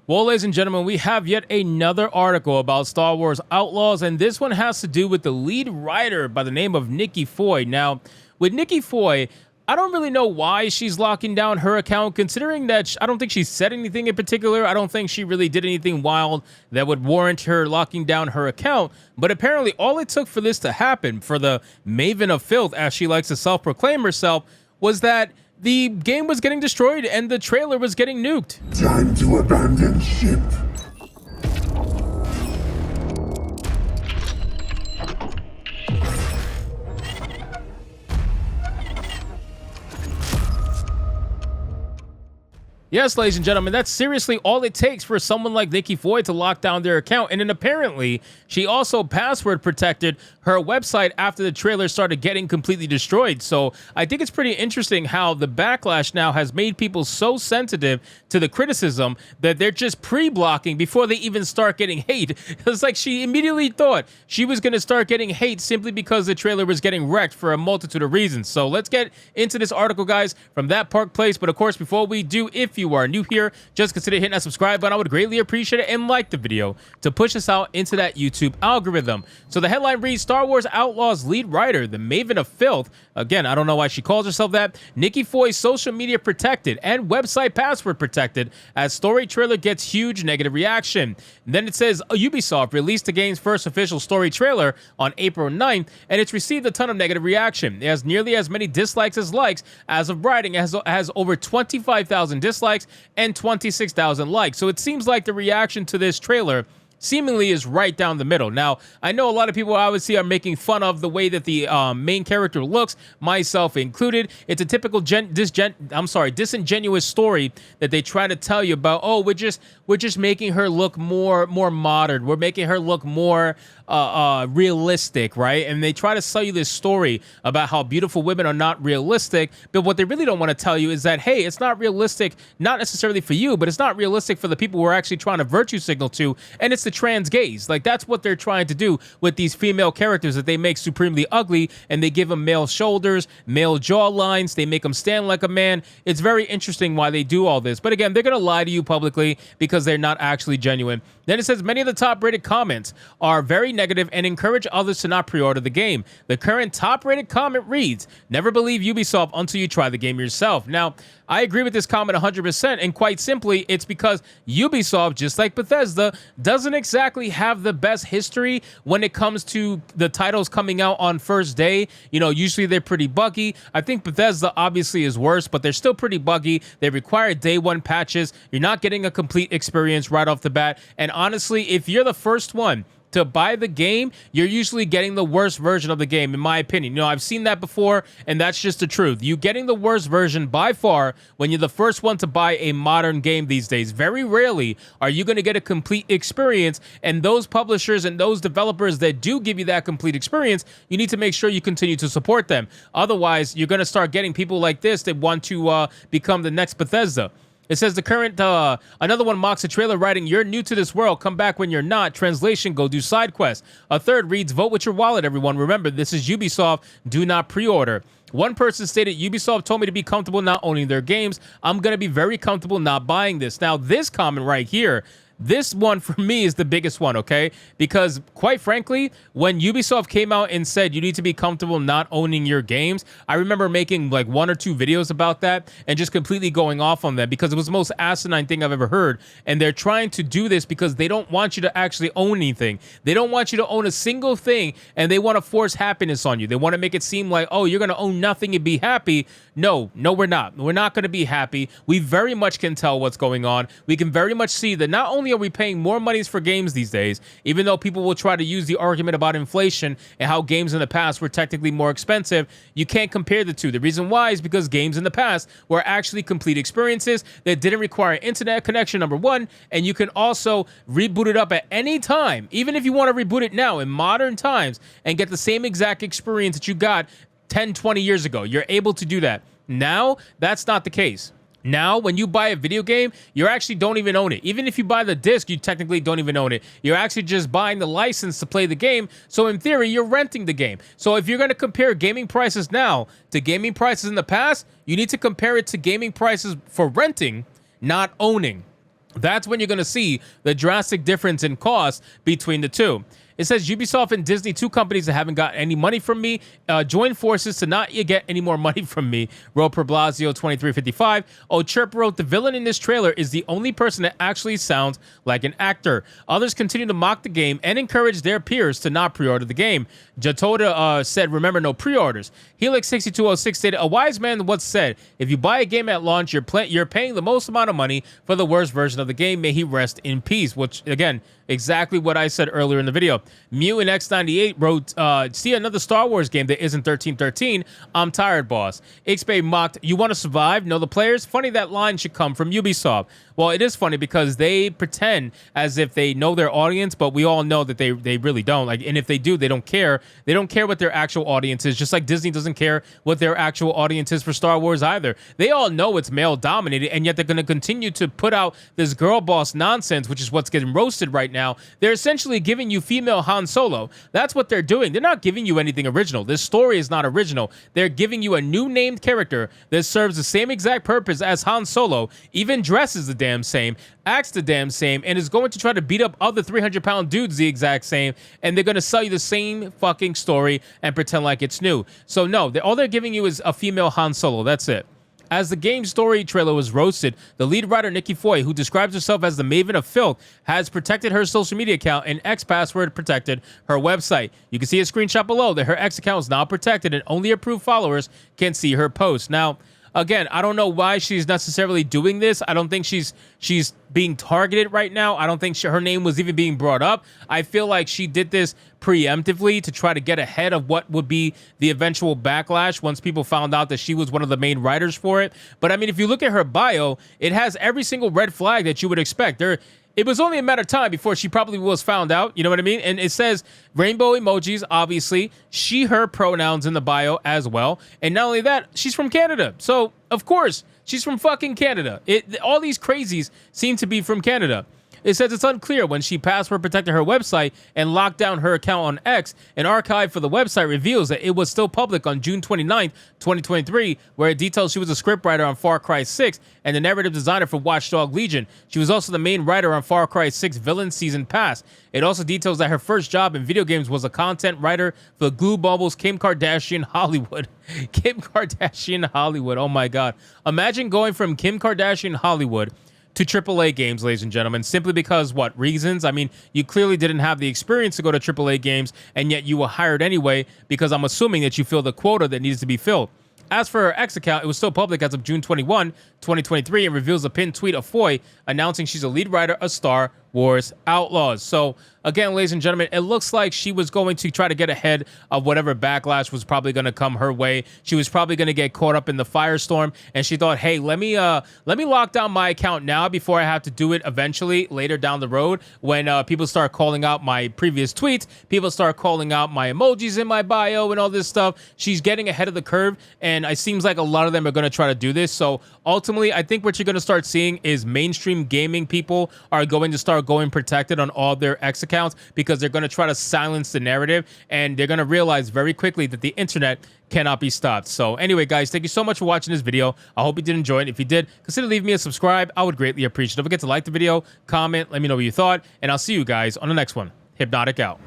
Well, ladies and gentlemen, we have yet another article about Star Wars Outlaws, and this one has to do with the lead writer by the name of Nikki Foy. Now, with Nikki Foy, I don't really know why she's locking down her account, considering that I don't think she said anything in particular. I don't think she really did anything wild that would warrant her locking down her account. But apparently, all it took for this to happen, for the Maven of Filth, as she likes to self-proclaim herself, was that the game was getting destroyed and the trailer was getting nuked. Time to abandon ship. Yes, ladies and gentlemen, that's seriously all it takes for someone like Nikki Foy to lock down their account. And then apparently, she also password protected her website after the trailer started getting completely destroyed. So I think it's pretty interesting how the backlash now has made people so sensitive to the criticism that they're just pre-blocking before they even start getting hate. It's like she immediately thought she was going to start getting hate simply because the trailer was getting wrecked for a multitude of reasons. So let's get into this article, guys, from That Park Place. But of course, before we do, if you are new here, just consider hitting that subscribe button. I would greatly appreciate it, and like the video to push us out into that YouTube algorithm. So the headline reads, Star Wars Outlaws lead writer, the Maven of Filth. Again, I don't know why she calls herself that. Nikki Foy's social media protected and website password protected as story trailer gets huge negative reaction. And then it says Ubisoft released the game's first official story trailer on April 9th, and it's received a ton of negative reaction. It has nearly as many dislikes as likes. As of writing, it has over 25,000 dislikes and 26,000 likes. So it seems like the reaction to this trailer seemingly is right down the middle. Now, I know a lot of people obviously are making fun of the way that the main character looks, myself included. It's a typical disingenuous story that they try to tell you about. Oh, we're just making her look more modern. We're making her look more realistic, right? And they try to sell you this story about how beautiful women are not realistic, but what they really don't want to tell you is that, hey, it's not realistic, not necessarily for you, but it's not realistic for the people we're actually trying to virtue signal to, and it's the trans gays. Like, that's what they're trying to do with these female characters that they make supremely ugly, and they give them male shoulders, male jaw lines, they make them stand like a man. It's very interesting why they do all this, but again, they're gonna lie to you publicly because they're not actually genuine. Then it says many of the top-rated comments are very negative and encourage others to not pre-order the game. The current top-rated comment reads, never believe Ubisoft until you try the game yourself. Now, I agree with this comment 100%, and quite simply, it's because Ubisoft, just like Bethesda, doesn't exactly have the best history when it comes to the titles coming out on first day. You know, usually they're pretty buggy. I think Bethesda obviously is worse, but they're still pretty buggy. They require day one patches. You're not getting a complete experience right off the bat, and honestly, if you're the first one to buy the game, you're usually getting the worst version of the game, in my opinion. You know, I've seen that before, and that's just the truth. You getting the worst version by far when you're the first one to buy a modern game these days. Very rarely are you going to get a complete experience, and those publishers and those developers that do give you that complete experience, you need to make sure you continue to support them. Otherwise, you're going to start getting people like this that want to become the next Bethesda. It says the current, another one mocks a trailer writing, you're new to this world, come back when you're not. Translation, go do side quests. A third reads, vote with your wallet, everyone. Remember, this is Ubisoft, do not pre-order. One person stated, Ubisoft told me to be comfortable not owning their games. I'm going to be very comfortable not buying this. Now, this comment right here, this one for me is the biggest one, okay? Because quite frankly, when Ubisoft came out and said you need to be comfortable not owning your games, I remember making like 1 or 2 videos about that and just completely going off on them because it was the most asinine thing I've ever heard. And they're trying to do this because they don't want you to actually own anything. They don't want you to own a single thing, and they want to force happiness on you. They want to make it seem like, oh, you're going to own nothing and be happy. No, we're not. We're not going to be happy. We very much can tell what's going on. We can very much see that not only are we paying more monies for games these days, even though people will try to use the argument about inflation and how games in the past were technically more expensive, you can't compare the two. The reason why is because games in the past were actually complete experiences that didn't require internet connection, number one, and you can also reboot it up at any time, even if you want to reboot it now in modern times and get the same exact experience that you got 10, 20 years ago. You're able to do that. Now, that's not the case. Now, when you buy a video game, you actually don't even own it. Even if you buy the disc, you technically don't even own it. You're actually just buying the license to play the game. So in theory, you're renting the game. So if you're going to compare gaming prices now to gaming prices in the past, you need to compare it to gaming prices for renting, not owning. That's when you're going to see the drastic difference in cost between the two. It says Ubisoft and Disney, two companies that haven't got any money from me, join forces to not get any more money from me. Wrote Per Blasio 2355. Oh, Chirp wrote, the villain in this trailer is the only person that actually sounds like an actor. Others continue to mock the game and encourage their peers to not pre-order the game. Jatoda said, remember, no pre-orders. Helix6206 stated, a wise man once said, if you buy a game at launch, you're paying the most amount of money for the worst version of the game. May he rest in peace. Which, again, exactly what I said earlier in the video. Mew in X98 wrote, see another Star Wars game that isn't 1313. I'm tired, boss. Ixbay mocked, you want to survive? Know the players? Funny that line should come from Ubisoft. Well, it is funny because they pretend as if they know their audience, but we all know that they really don't. Like, and if they do, they don't care. They don't care what their actual audience is, just like Disney doesn't care what their actual audience is for Star Wars either. They all know it's male-dominated, and yet they're going to continue to put out this girl boss nonsense, which is what's getting roasted right now. They're essentially giving you female Han Solo. That's what they're doing. They're not giving you anything original. This story is not original. They're giving you a new named character that serves the same exact purpose as Han Solo, even dresses the damn same, acts the damn same, and is going to try to beat up other 300-pound dudes the exact same, and they're going to sell you the same fucking story and pretend like it's new. So no, all they're giving you is a female Han Solo. That's it. As the game story trailer was roasted, the lead writer Nikki Foy, who describes herself as the Maven of Filth, has protected her social media account and X password protected her website. You can see a screenshot below that her X account is now protected and only approved followers can see her post. Now, again, I don't know why she's necessarily doing this. I don't think she's being targeted right now. I don't think her name was even being brought up. I feel like she did this preemptively to try to get ahead of what would be the eventual backlash once people found out that she was one of the main writers for it. But I mean, if you look at her bio, it has every single red flag that you would expect. It was only a matter of time before she probably was found out. You know what I mean? And it says rainbow emojis, obviously. She, her pronouns in the bio as well. And not only that, she's from Canada. So, of course, she's from fucking Canada. All these crazies seem to be from Canada. It says it's unclear when she password protected her website and locked down her account on X. An archive for the website reveals that it was still public on June 29th, 2023, where it details she was a scriptwriter on Far Cry 6 and the narrative designer for Watch Dogs Legion. She was also the main writer on Far Cry 6 Villain Season Pass. It also details that her first job in video games was a content writer for Glue Bubble's Kim Kardashian Hollywood. Kim Kardashian Hollywood. Oh my God. Imagine going from Kim Kardashian Hollywood to AAA games, ladies and gentlemen, simply because, what reasons? I mean, you clearly didn't have the experience to go to AAA games, and yet you were hired anyway, because I'm assuming that you filled the quota that needs to be filled. As for her X account, it was still public as of June 21, 2023, and reveals a pinned tweet of Foy announcing she's a lead writer of Star Wars Outlaws. So, again, ladies and gentlemen, it looks like she was going to try to get ahead of whatever backlash was probably going to come her way. She was probably going to get caught up in the firestorm, and she thought, hey, let me lock down my account now before I have to do it eventually later down the road when people start calling out my previous tweets, people start calling out my emojis in my bio and all this stuff. She's getting ahead of the curve, and it seems like a lot of them are going to try to do this. So ultimately, I think what you're going to start seeing is mainstream gaming people are going to start going protected on all their X accounts because they're going to try to silence the narrative, and they're going to realize very quickly that the internet cannot be stopped. So anyway, guys, thank you so much for watching this video. I hope you did enjoy it. If you did, consider leaving me a subscribe. I would greatly appreciate it. Don't forget to like the video, comment, let me know what you thought, and I'll see you guys on the next one. Hypnotic out.